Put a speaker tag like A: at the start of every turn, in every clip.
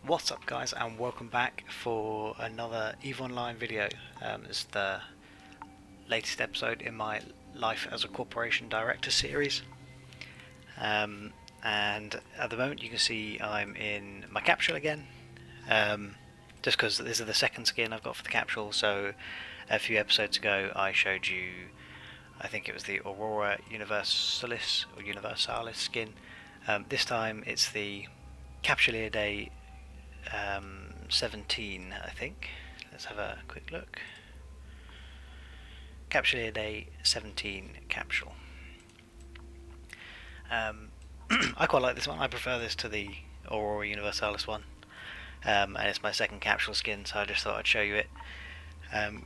A: What's up guys, and welcome back for another EVE Online video. This is the latest episode in my Life as a Corporation Director series. And at the moment you can see I'm in my capsule again, just because this is the second skin I've got for the capsule. So a few episodes ago I showed you, I think it was the Aurora Universalis skin. This time it's the Capsuleer Day 17, I think. Let's have a quick look. Capsuleer Day 17 capsule. I quite like this one. I prefer this to the Aurora Universalis one, and it's my second capsule skin, so I just thought I'd show you it.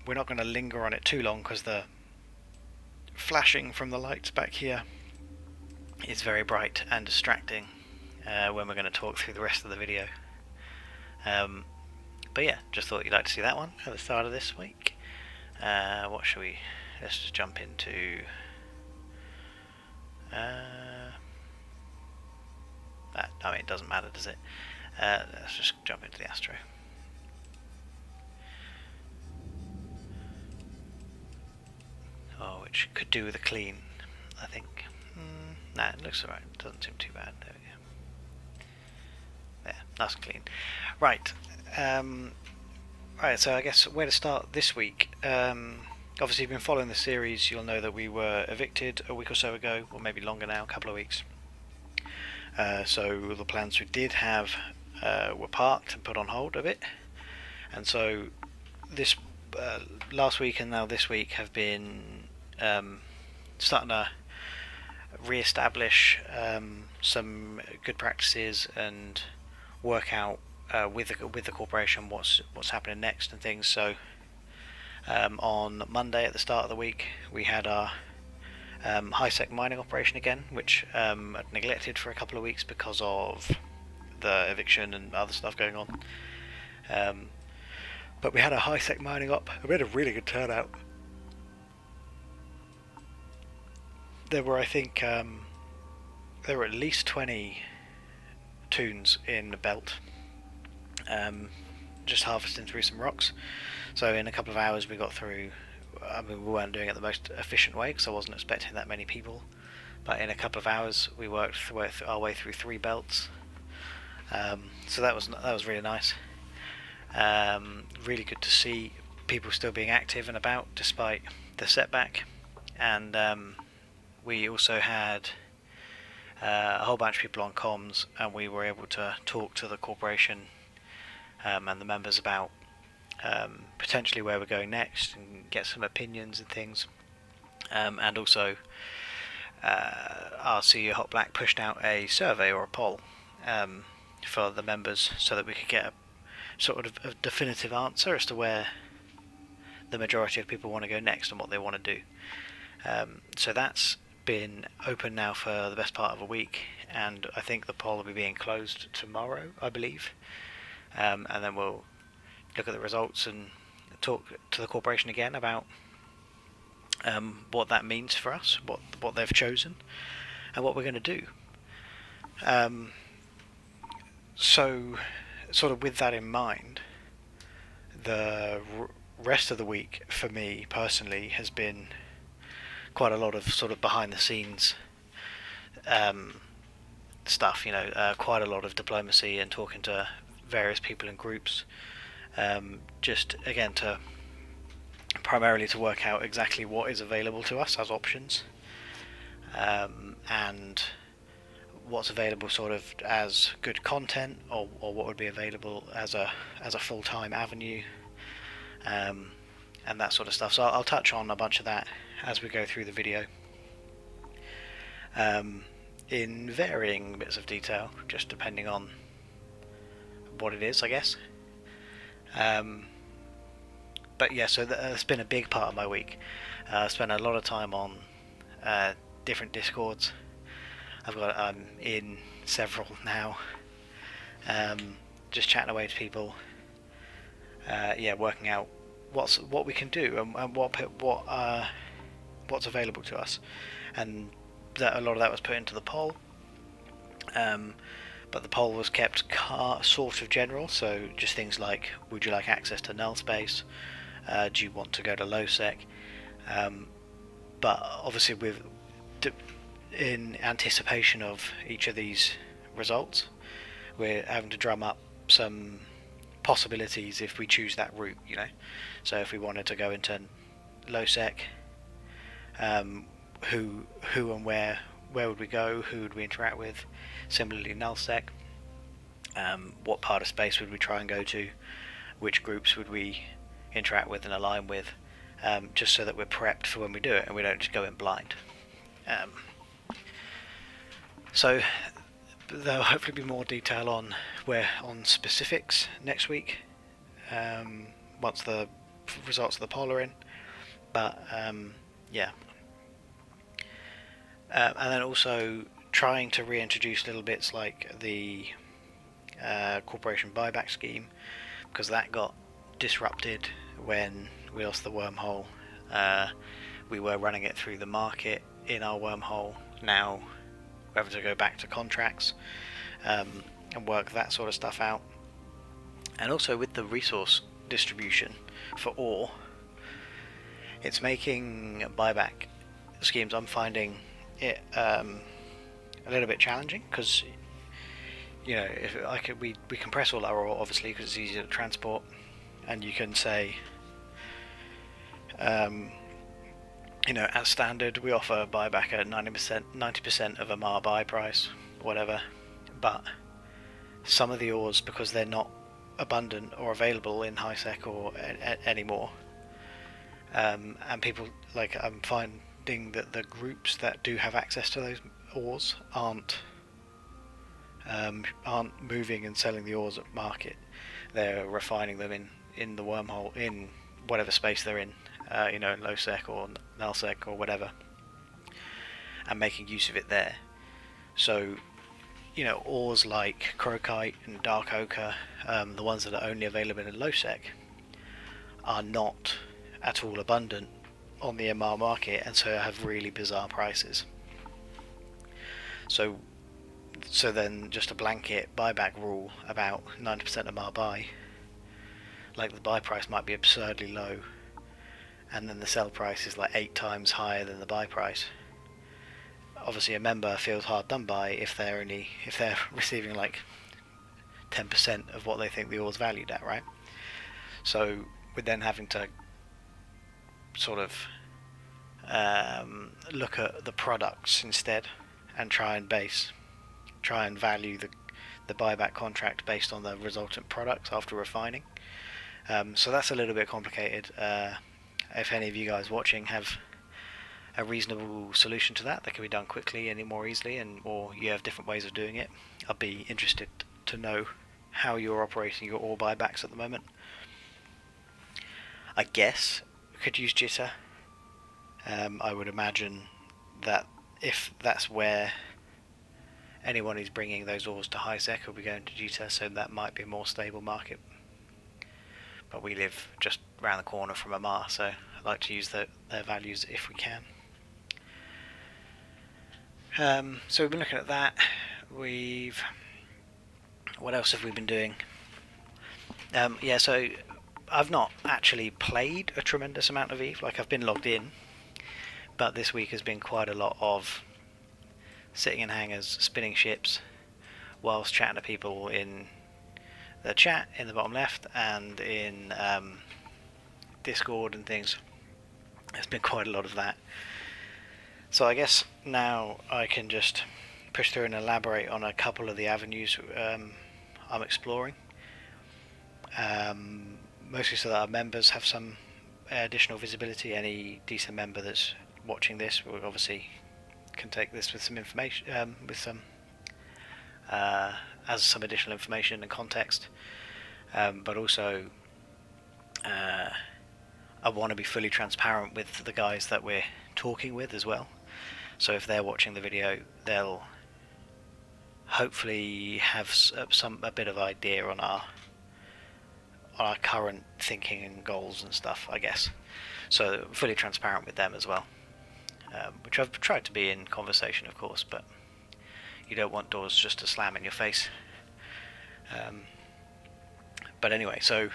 A: We're not going to linger on it too long because the flashing from the lights back here is very bright and distracting when we're going to talk through the rest of the video. But yeah, just thought you'd like to see that one at the start of this week. What shall we... let's just jump into... I mean, it doesn't matter, does it? Let's just jump into the Astro. Oh, which could do with a clean, I think. Nah, it looks alright. It doesn't seem too bad. There we go. There, nice and clean. Right. Right, so I guess where to start this week. Obviously, if you've been following the series, you'll know that we were evicted a week or so ago, or maybe longer now, a couple of weeks. So the plans we did have were parked and put on hold a bit, and so this last week and now this week have been starting to re-establish some good practices and work out with the corporation what's happening next and things. So on Monday at the start of the week we had our high-sec mining operation again, which I'd neglected for a couple of weeks because of the eviction and other stuff going on. But we had a high-sec mining op, and we had a really good turnout. There were, I think, there were at least 20 toons in the belt, just harvesting through some rocks. So in a couple of hours we got through. I mean, we weren't doing it the most efficient way because I wasn't expecting that many people, but in a couple of hours we worked our way through 3 belts. So that was really nice. Really good to see people still being active and about despite the setback. And we also had a whole bunch of people on comms, and we were able to talk to the corporation and the members about potentially where we're going next and get some opinions and things. And also our CEO Hot Black pushed out a survey or a poll for the members so that we could get a sort of a definitive answer as to where the majority of people want to go next and what they want to do. So that's been open now for the best part of a week, and I think the poll will be being closed tomorrow, I believe. And then we'll look at the results and talk to the corporation again about what that means for us, what they've chosen, and what we're going to do. So, sort of with that in mind, the rest of the week for me personally has been quite a lot of sort of behind the scenes stuff, quite a lot of diplomacy and talking to various people in groups, just again primarily to work out exactly what is available to us as options, and what's available sort of as good content, or what would be available as a full-time avenue, and that sort of stuff. So I'll touch on a bunch of that as we go through the video, in varying bits of detail, just depending on what it is, I guess. But yeah, so that's been a big part of my week. I spent a lot of time on different Discords. I'm in several now, just chatting away to people, working out what we can do and what's available to us, and that a lot of that was put into the poll. but the poll was kept sort of general, so just things like, would you like access to null space, do you want to go to low sec, but obviously in anticipation of each of these results, we're having to drum up some possibilities if we choose that route, you know. So if we wanted to go into low sec, who and where would we go, who would we interact with? Similarly, nullsec, what part of space would we try and go to, which groups would we interact with and align with, just so that we're prepped for when we do it and we don't just go in blind. So there'll hopefully be more detail on specifics next week, once the results of the poll are in, but yeah. And then also trying to reintroduce little bits like the corporation buyback scheme, because that got disrupted when we lost the wormhole. We were running it through the market in our wormhole. Now we're having to go back to contracts and work that sort of stuff out. And also with the resource distribution for ore, it's making buyback schemes, I'm finding it a little bit challenging, because you know, if we compress all our ore obviously because it's easier to transport, and you can say, you know, at standard we offer buyback at 90% of a MAR buy price, whatever, but some of the ores, because they're not abundant or available in high sec or anymore, and people, like, I'm finding that the groups that do have access to those ores aren't moving and selling the ores at market. They're refining them in the wormhole, in whatever space they're in, you know, in low sec or null sec or whatever, and making use of it there. So, you know, ores like crocite and dark ochre, the ones that are only available in low sec, are not at all abundant on the MR market, and so have really bizarre prices. So then just a blanket buyback rule about 90% of MR buy, like the buy price might be absurdly low, and then the sell price is like 8 times higher than the buy price. Obviously a member feels hard done by if they're receiving like 10% of what they think the ore's valued at, right? So we're then having to sort of look at the products instead, and try and value the buyback contract based on the resultant products after refining. So that's a little bit complicated. If any of you guys watching have a reasonable solution to that can be done quickly and more easily, or you have different ways of doing it, I'd be interested to know how you're operating your ore buybacks at the moment. I guess we could use jitter. I would imagine that if that's where anyone who's bringing those ores to high sec will be going to jitter, so that might be a more stable market. But we live just around the corner from a MAR, so I'd like to use their values if we can. So we've been looking at that. What else have we been doing? Yeah, so I've not actually played a tremendous amount of EVE. Like, I've been logged in, but this week has been quite a lot of sitting in hangars, spinning ships, whilst chatting to people in the chat in the bottom left and in Discord and things. There's been quite a lot of that. So I guess now I can just push through and elaborate on a couple of the avenues I'm exploring. Mostly so that our members have some additional visibility. Any decent member that's watching this will obviously can take this with some information, as some additional information and context, but also I want to be fully transparent with the guys that we're talking with as well. So if they're watching the video, they'll hopefully have a bit of idea on our current thinking and goals and stuff, I guess. So fully transparent with them as well, which I've tried to be in conversation, of course, but You don't want doors just to slam in your face. But anyway, so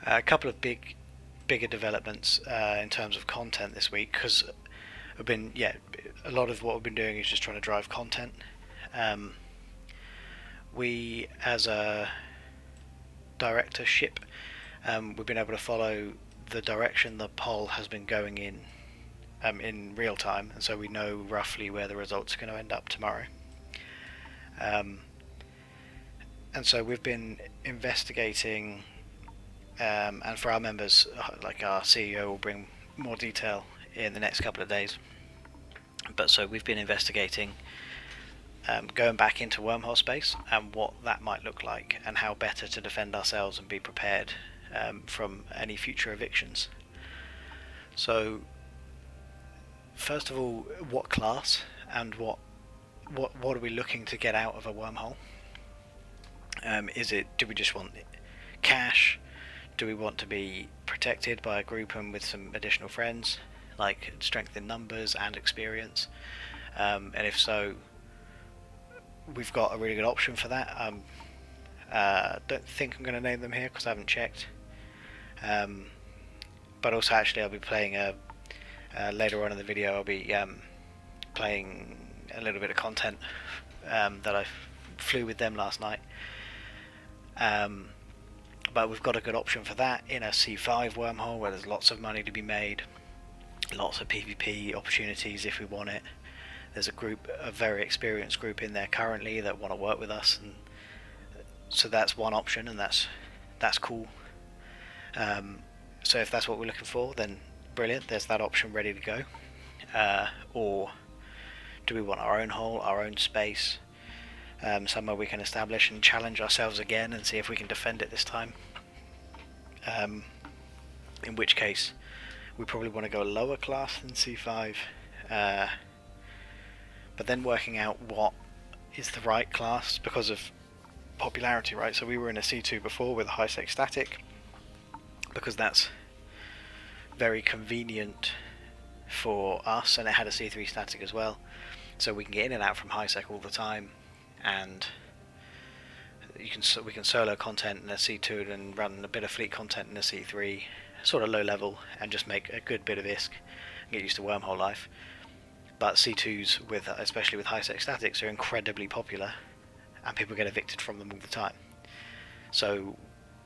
A: a couple of bigger developments in terms of content this week, because a lot of what we've been doing is just trying to drive content. We, as a directorship, we've been able to follow the direction the poll has been going in real time, and so we know roughly where the results are going to end up tomorrow. And so we've been investigating, and for our members, like our CEO will bring more detail in the next couple of days. But so we've been investigating going back into Wormhole space and what that might look like, and how better to defend ourselves and be prepared from any future evictions. So first of all, what class and what are we looking to get out of a wormhole? Do we just want cash? Do we want to be protected by a group and with some additional friends, like strength in numbers and experience? And if so, we've got a really good option for that. Don't think I'm going to name them here because I haven't checked. But also, actually, I'll be playing later on in the video. I'll be playing a little bit of content that I flew with them last night. But we've got a good option for that in a C5 wormhole where there's lots of money to be made, lots of PvP opportunities if we want it. There's a very experienced group in there currently that want to work with us, and so that's one option, and that's cool. So if that's what we're looking for, then brilliant, there's that option ready to go. Or do we want our own hole, our own space, somewhere we can establish and challenge ourselves again and see if we can defend it this time? In which case we probably want to go a lower class than C5, but then working out what is the right class because of popularity, right? So we were in a C2 before with a high sec static because that's very convenient for us, and it had a C3 static as well, so we can get in and out from high sec all the time, and we can solo content in a C2 and run a bit of fleet content in a C3, sort of low level, and just make a good bit of ISK and get used to wormhole life. But C2s, especially with high sec statics, are incredibly popular, and people get evicted from them all the time. So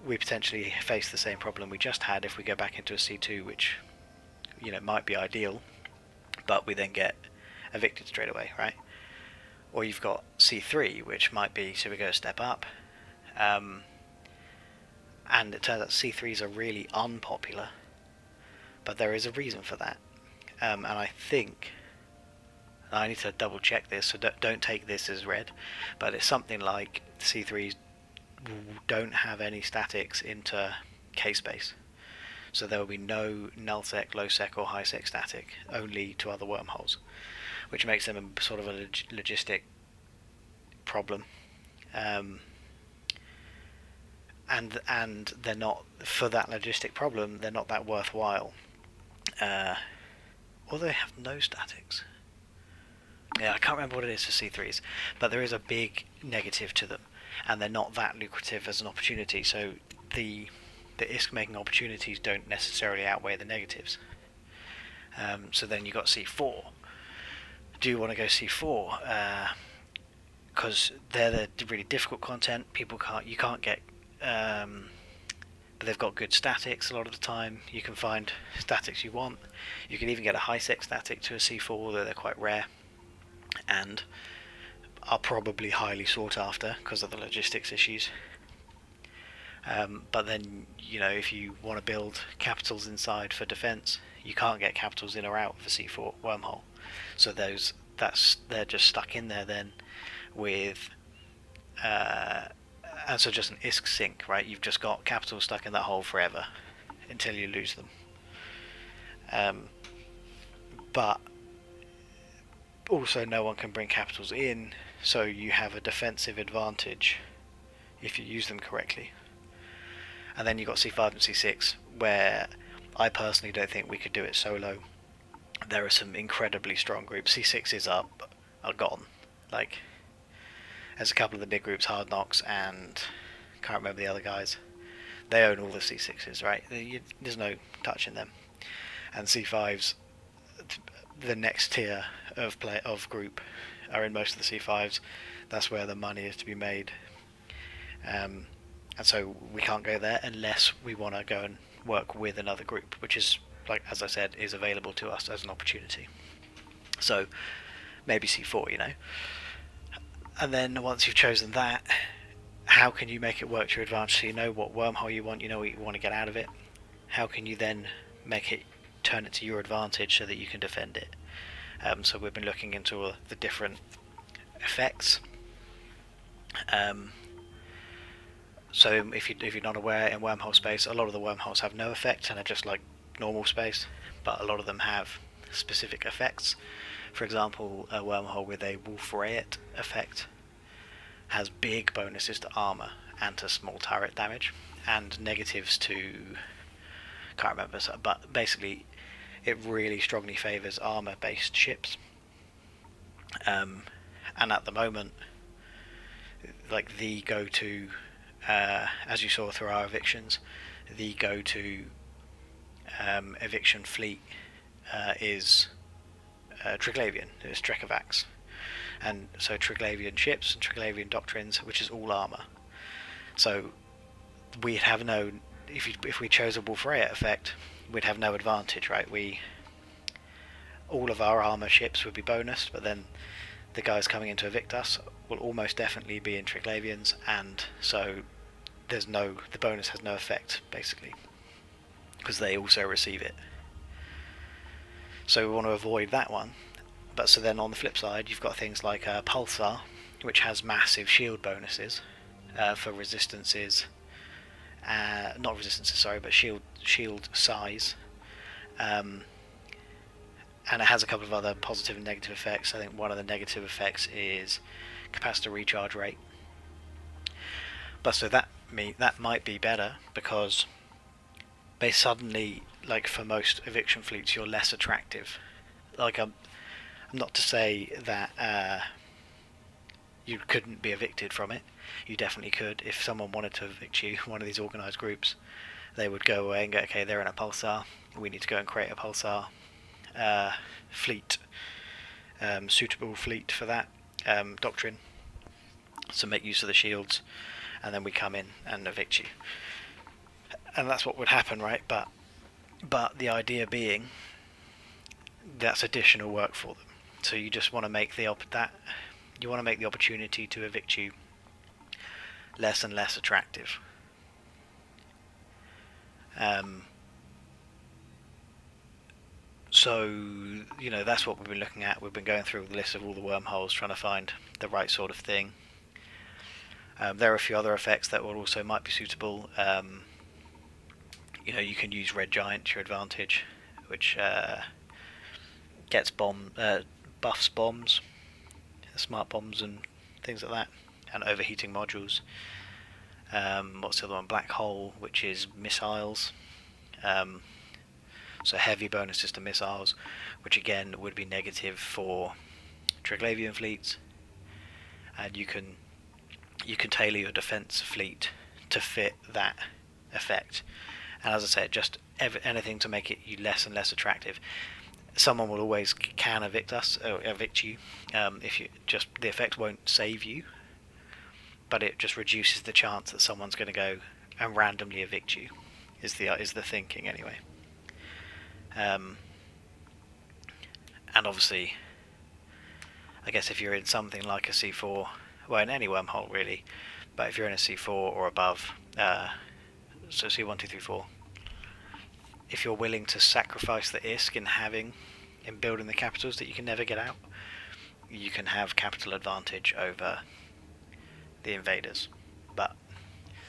A: we potentially face the same problem we just had if we go back into a C2, which might be ideal, but we then get evicted straight away, right? Or you've got C3, which might be, so we go a step up, and it turns out C3s are really unpopular, but there is a reason for that, and I think, I need to double check this, so don't take this as read, but it's something like C3s don't have any statics into K-space, so there will be no null sec, low sec or high sec static, only to other wormholes, which makes them a sort of a logistic problem, and they're not, for that logistic problem, they're not that worthwhile, or they have no statics. Yeah, I can't remember what it is for C3s, but there is a big negative to them, and they're not that lucrative as an opportunity, so the ISK making opportunities don't necessarily outweigh the negatives. So then you got C4. Do you want to go C4? Because they're the really difficult content. You can't get, but they've got good statics a lot of the time. You can find statics you want. You can even get a high sec static to a C4, although they're quite rare, and are probably highly sought after because of the logistics issues. But then, if you want to build capitals inside for defense, you can't get capitals in or out for C4 wormhole. So they're just stuck in there then with, and so just an ISK sink, right? You've just got capitals stuck in that hole forever until you lose them. But also no one can bring capitals in, so you have a defensive advantage if you use them correctly. And then you've got C5 and C6, where I personally don't think we could do it solo. There are some incredibly strong groups. C6s are gone. Like, there's a couple of the big groups, Hard Knocks and can't remember the other guys. They own all the C6s, right? There's no touching them. And C5s, the next tier of group, are in most of the C5s. That's where the money is to be made. And so we can't go there unless we want to go and work with another group, which is, like as I said, is available to us as an opportunity. So maybe C4, you know. And then once you've chosen that, how can you make it work to your advantage? So you know what wormhole you want, you know what you want to get out of it. How can you then make it, turn it to your advantage so that you can defend it? So we've been looking into all the different effects. So if you're not aware, in wormhole space, a lot of the wormholes have no effect and are just like normal space, but a lot of them have specific effects. For example, a wormhole with a Wolf Riot effect has big bonuses to armor and to small turret damage, and negatives to, can't remember, but basically it really strongly favours armor based ships. And at the moment, like the go-to, as you saw through our evictions, the go-to eviction fleet is Triglavian, it's Drekavax. And so Triglavian ships and Triglavian doctrines, which is all armor. So we'd have no, if we chose a Wolf Riot effect, we'd have no advantage, right? All of our armor ships would be bonused, but then the guys coming in to evict us will almost definitely be in Triglavians, and so the bonus has no effect basically, because they also receive it. So we want to avoid that one. But so then on the flip side, you've got things like Pulsar, which has massive shield bonuses for resistances, not resistances, sorry, but shield size. And it has a couple of other positive and negative effects. I think one of the negative effects is capacitor recharge rate. But so that might be better, because they suddenly, like for most eviction fleets, you're less attractive. Like not to say that you couldn't be evicted from it. You definitely could. If someone wanted to evict you, one of these organised groups, they would go away and go, okay, they're in a Pulsar, we need to go and create a Pulsar fleet, suitable fleet for that doctrine, so make use of the shields, and then we come in and evict you. And that's what would happen, right? But the idea being, that's additional work for them. So you just want to make the opportunity to evict you less and less attractive. So you know, that's what we've been looking at. We've been going through the list of all the wormholes, trying to find the right sort of thing. There are a few other effects that will also might be suitable. You know, you can use Red Giant to your advantage, which gets buffs bombs, smart bombs and things like that, and overheating modules. What's the other one? Black Hole, which is missiles. So heavy bonuses to missiles, which again would be negative for Triglavian fleets. And you can tailor your defense fleet to fit that effect. And as I said, just anything to make it you less and less attractive. Someone will always can evict you. If you just, the effect won't save you, but it just reduces the chance that someone's going to go and randomly evict you. Is the thinking anyway. And obviously, I guess if you're in something like a C4, well, in any wormhole really, but if you're in a C4 or above, so C1, 2, 3, 4, if you're willing to sacrifice the ISK in building the capitals that you can never get out, you can have capital advantage over the invaders. But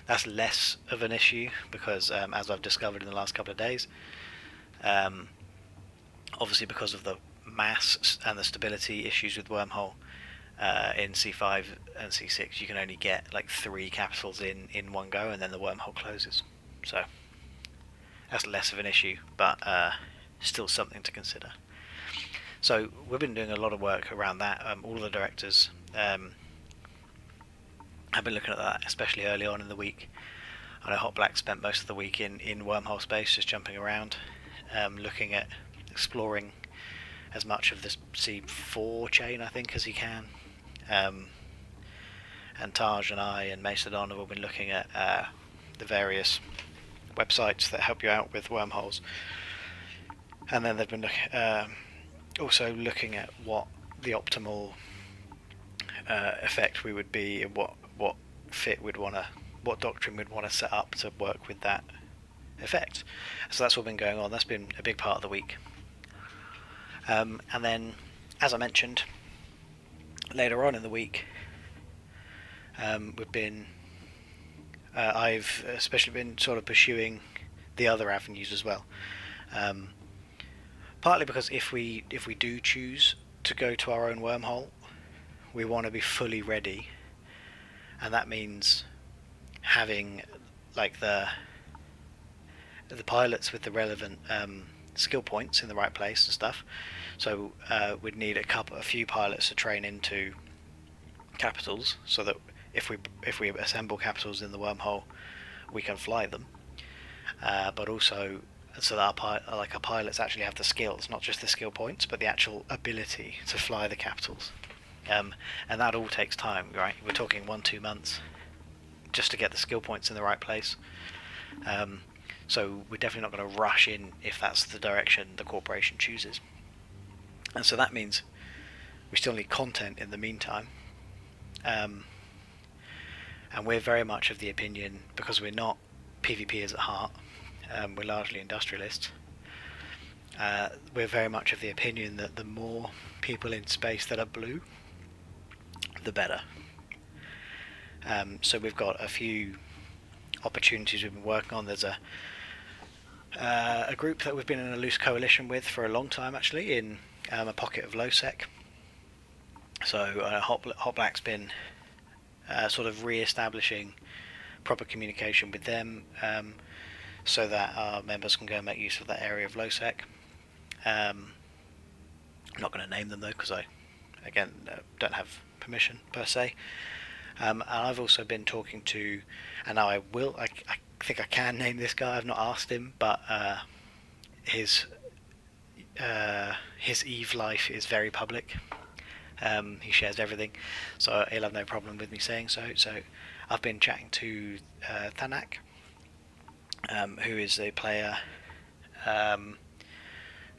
A: that's less of an issue because, as I've discovered in the last couple of days, obviously because of the mass and the stability issues with Wormhole, in C5 and C6 you can only get like 3 capitals in one go, and then the wormhole closes. So that's less of an issue, but still something to consider. So we've been doing a lot of work around that. All the directors have been looking at that, especially early on in the week. I know Hot Black spent most of the week in Wormhole space, just jumping around, looking at exploring as much of this C4 chain, I think, as he can. And Taj and I and Macedon have all been looking at the various websites that help you out with wormholes. And then they've been also looking at what the optimal effect we would be, and what fit we'd want to, what doctrine we'd want to set up to work with that effect. So that's all been going on. That's been a big part of the week. And then, as I mentioned, later on in the week, I've especially been sort of pursuing the other avenues as well. Partly because if we do choose to go to our own wormhole, we want to be fully ready, and that means having like the pilots with the relevant skill points in the right place and stuff. So we'd need a few pilots to train into capitals, so that if we assemble capitals in the wormhole, we can fly them. But also so that our pilots actually have the skills, not just the skill points, but the actual ability to fly the capitals. And that all takes time, right? We're talking 1-2 months just to get the skill points in the right place. So we're definitely not going to rush in if that's the direction the corporation chooses. And so that means we still need content in the meantime. And we're very much of the opinion, because we're not PvPers at heart, we're largely industrialists, we're very much of the opinion that the more people in space that are blue, the better. So we've got a few opportunities we've been working on. There's a group that we've been in a loose coalition with for a long time, actually, in a pocket of lowsec. So Hot Black's been sort of re-establishing proper communication with them, so that our members can go and make use of that area of lowsec. I'm not going to name them though, because I, again, don't have permission per se. And I've also been talking to, and now I think I can name this guy. I've not asked him, but his Eve life is very public. He shares everything, so he'll have no problem with me saying so. So I've been chatting to Thanak, who is a player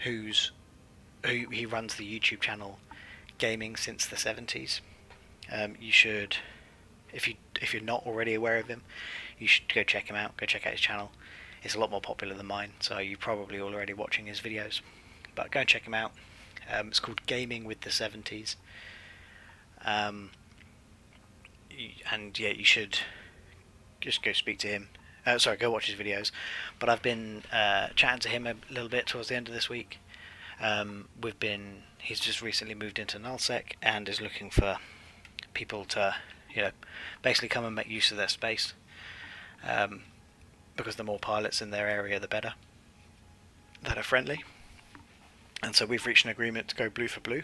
A: who runs the YouTube channel Gaming Since the 70s. You should, if you're not already aware of him, you should go check him out. Go check out his channel. It's a lot more popular than mine, so you're probably already watching his videos. But go and check him out. It's called Gaming with the 70s. And yeah, you should just go speak to him. Go watch his videos. But I've been chatting to him a little bit towards the end of this week. He's just recently moved into nullsec and is looking for people to, basically come and make use of their space. Because the more pilots in their area, the better, that are friendly. And so we've reached an agreement to go blue for blue,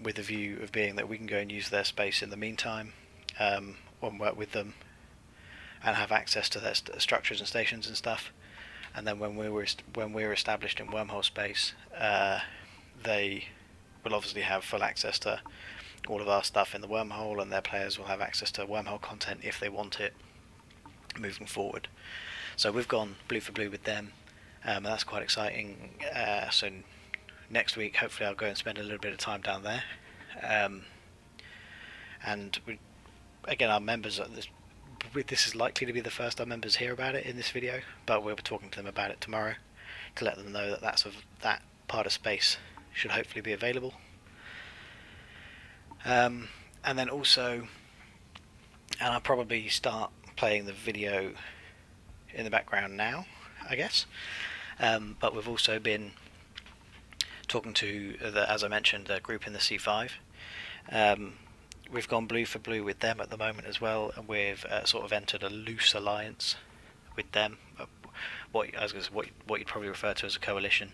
A: with the view of being that we can go and use their space in the meantime, and work with them and have access to their structures and stations and stuff. And then when we're established in wormhole space, they will obviously have full access to all of our stuff in the wormhole, and their players will have access to wormhole content if they want it moving forward. So we've gone blue for blue with them, and that's quite exciting. So next week, hopefully, I'll go and spend a little bit of time down there. And again, our members, this is likely to be the first our members hear about it in this video, but we'll be talking to them about it tomorrow to let them know that that part of space should hopefully be available. And then also, and I'll probably start playing the video in the background now, I guess. But we've also been talking to, as I mentioned, the group in the C5. We've gone blue for blue with them at the moment as well, and we've sort of entered a loose alliance with them. What you'd probably refer to as a coalition.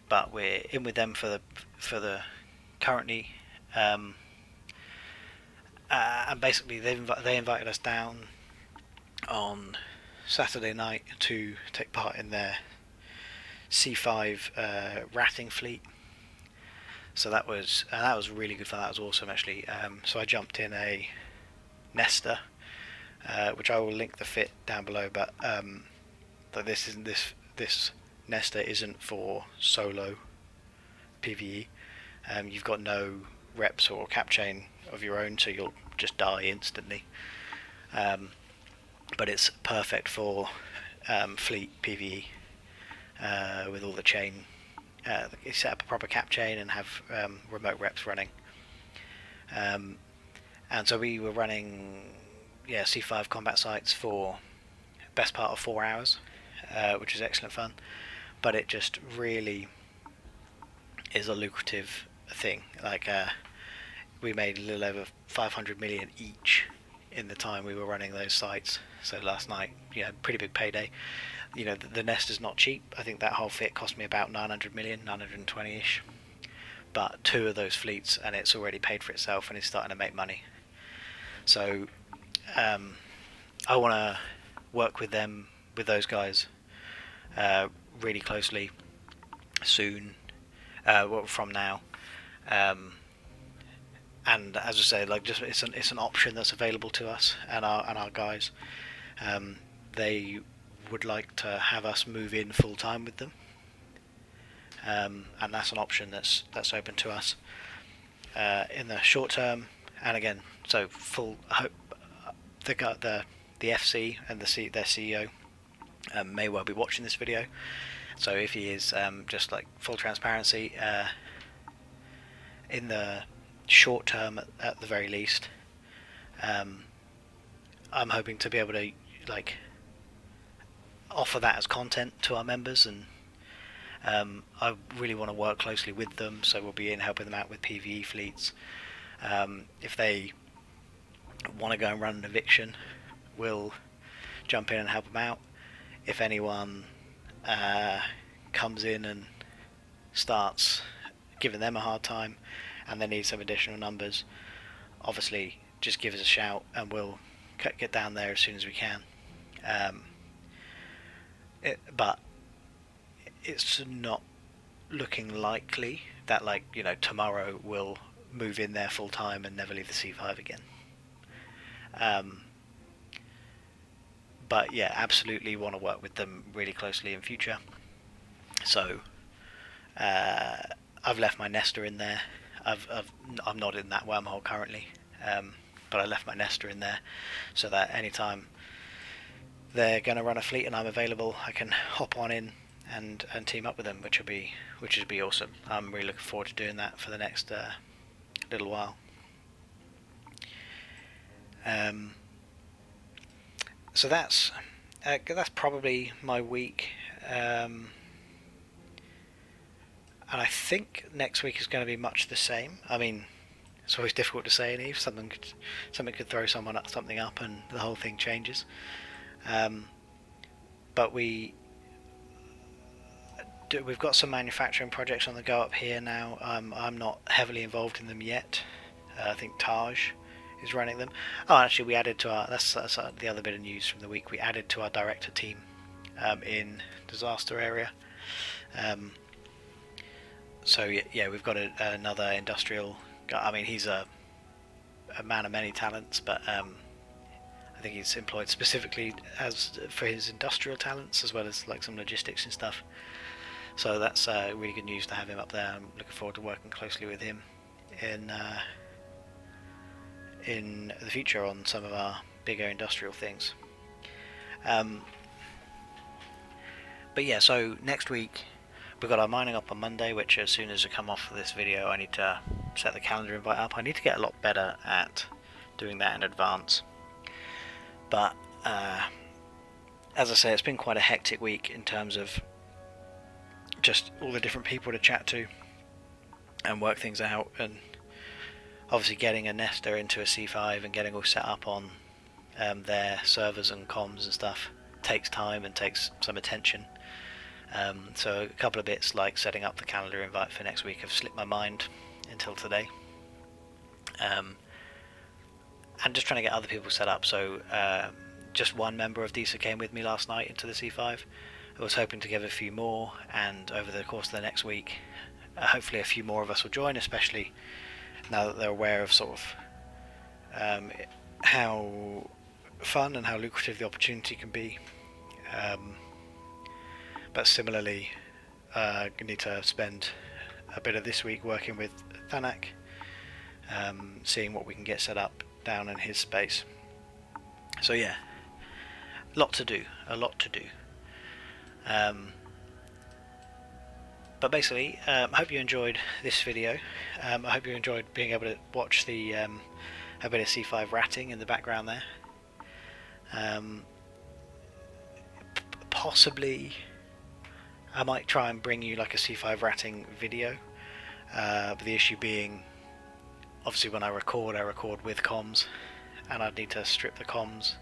A: but we're in with them for the currently, and basically they invited us down on Saturday night to take part in their C5 ratting fleet. So that was really good fun. That was awesome actually. So I jumped in a Nester, which I will link the fit down below. But this Nester isn't for solo PvE. You've got no reps or cap chain of your own, so you'll just die instantly. But it's perfect for fleet PvE with all the chain. You set up a proper cap chain and have remote reps running. And so we were running C5 combat sites for best part of 4 hours, which is excellent fun. But it just really is a lucrative thing. Like we made a little over 500 million each in the time we were running those sites. So last night, pretty big payday. The Nest is not cheap. I think that whole fit cost me about 900 million, 920-ish. But 2 of those fleets, and it's already paid for itself and it's starting to make money. So I want to work with those guys really closely soon, from now. And as I say, it's an option that's available to us and our guys. They would like to have us move in full time with them, and that's an option that's open to us in the short term. And again, so full hope the FC and their CEO may well be watching this video. So if he is, just like full transparency, in the short term at the very least, I'm hoping to be able to offer that as content to our members, and I really want to work closely with them, so we'll be in helping them out with PvE fleets. If they want to go and run an eviction, we'll jump in and help them out. If anyone comes in and starts giving them a hard time and they need some additional numbers, obviously just give us a shout and we'll get down there as soon as we can. But it's not looking likely that tomorrow we'll move in there full time and never leave the C5 again. But yeah, absolutely want to work with them really closely in future. So I've left my Nester in there. I'm not in that wormhole currently, but I left my Nester in there so that anytime they're going to run a fleet and I'm available, I can hop on in and team up with them, which would be awesome. I'm really looking forward to doing that for the next little while. So that's probably my week, and I think next week is going to be much the same. I mean, it's always difficult to say, Eve. Something could throw something up and the whole thing changes. But we've got some manufacturing projects on the go up here now. I'm not heavily involved in them yet. I think Taj is running them. Oh, actually, we added to our that's the other bit of news from the week. We added to our director team in disaster area. So yeah, we've got another industrial guy. I mean, he's a man of many talents, but I think he's employed specifically for his industrial talents as well as some logistics and stuff. So that's really good news to have him up there. I'm looking forward to working closely with him in the future on some of our bigger industrial things. But yeah, so next week we've got our mining up on Monday, which as soon as I come off of this video I need to set the calendar invite up. I need to get a lot better at doing that in advance. But as I say, it's been quite a hectic week in terms of just all the different people to chat to and work things out, and obviously getting a Nester into a C5 and getting all set up on their servers and comms and stuff takes time and takes some attention. So a couple of bits like setting up the calendar invite for next week have slipped my mind until today. And just trying to get other people set up. So just one member of DISA came with me last night into the C5. I was hoping to give a few more, and over the course of the next week hopefully a few more of us will join, especially now that they're aware of sort of how fun and how lucrative the opportunity can be. But similarly, I need to spend a bit of this week working with Thanak, seeing what we can get set up down in his space. So yeah, a lot to do. But basically, I hope you enjoyed this video. I hope you enjoyed being able to watch the a bit of C5 ratting in the background there. Possibly I might try and bring you like a C5 ratting video, but the issue being, obviously when I record with comms, and I'd need to strip the comms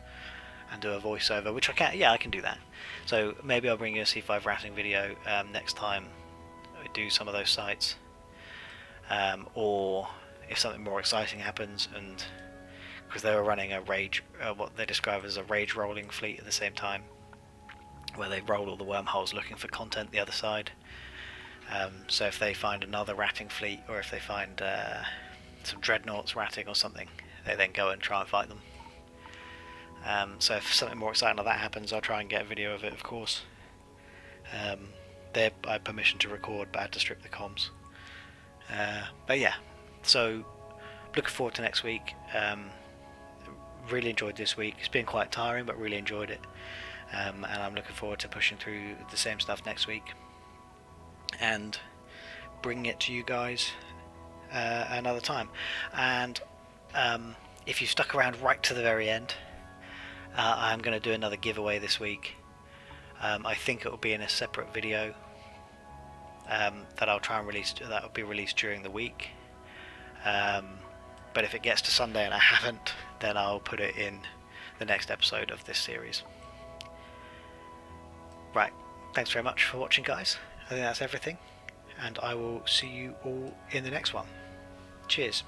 A: and do a voiceover, which I can do that. So maybe I'll bring you a C5 ratting video next time I do some of those sites, or if something more exciting happens, and because they were running a rage, what they describe as a rage rolling fleet at the same time, where they roll all the wormholes looking for content the other side. So if they find another ratting fleet, or if they find some dreadnoughts ratting or something, they then go and try and fight them. So if something more exciting like that happens, I'll try and get a video of it, of course. I had permission to record, but I had to strip the comms. But yeah, so looking forward to next week. Really enjoyed this week. It's been quite tiring, but really enjoyed it. And I'm looking forward to pushing through the same stuff next week and bringing it to you guys another time. And if you stuck around right to the very end, I'm going to do another giveaway this week. I think it will be in a separate video that I'll try and release. That will be released during the week. But if it gets to Sunday and I haven't, then I'll put it in the next episode of this series. Right, thanks very much for watching, guys. I think that's everything, and I will see you all in the next one. Cheers.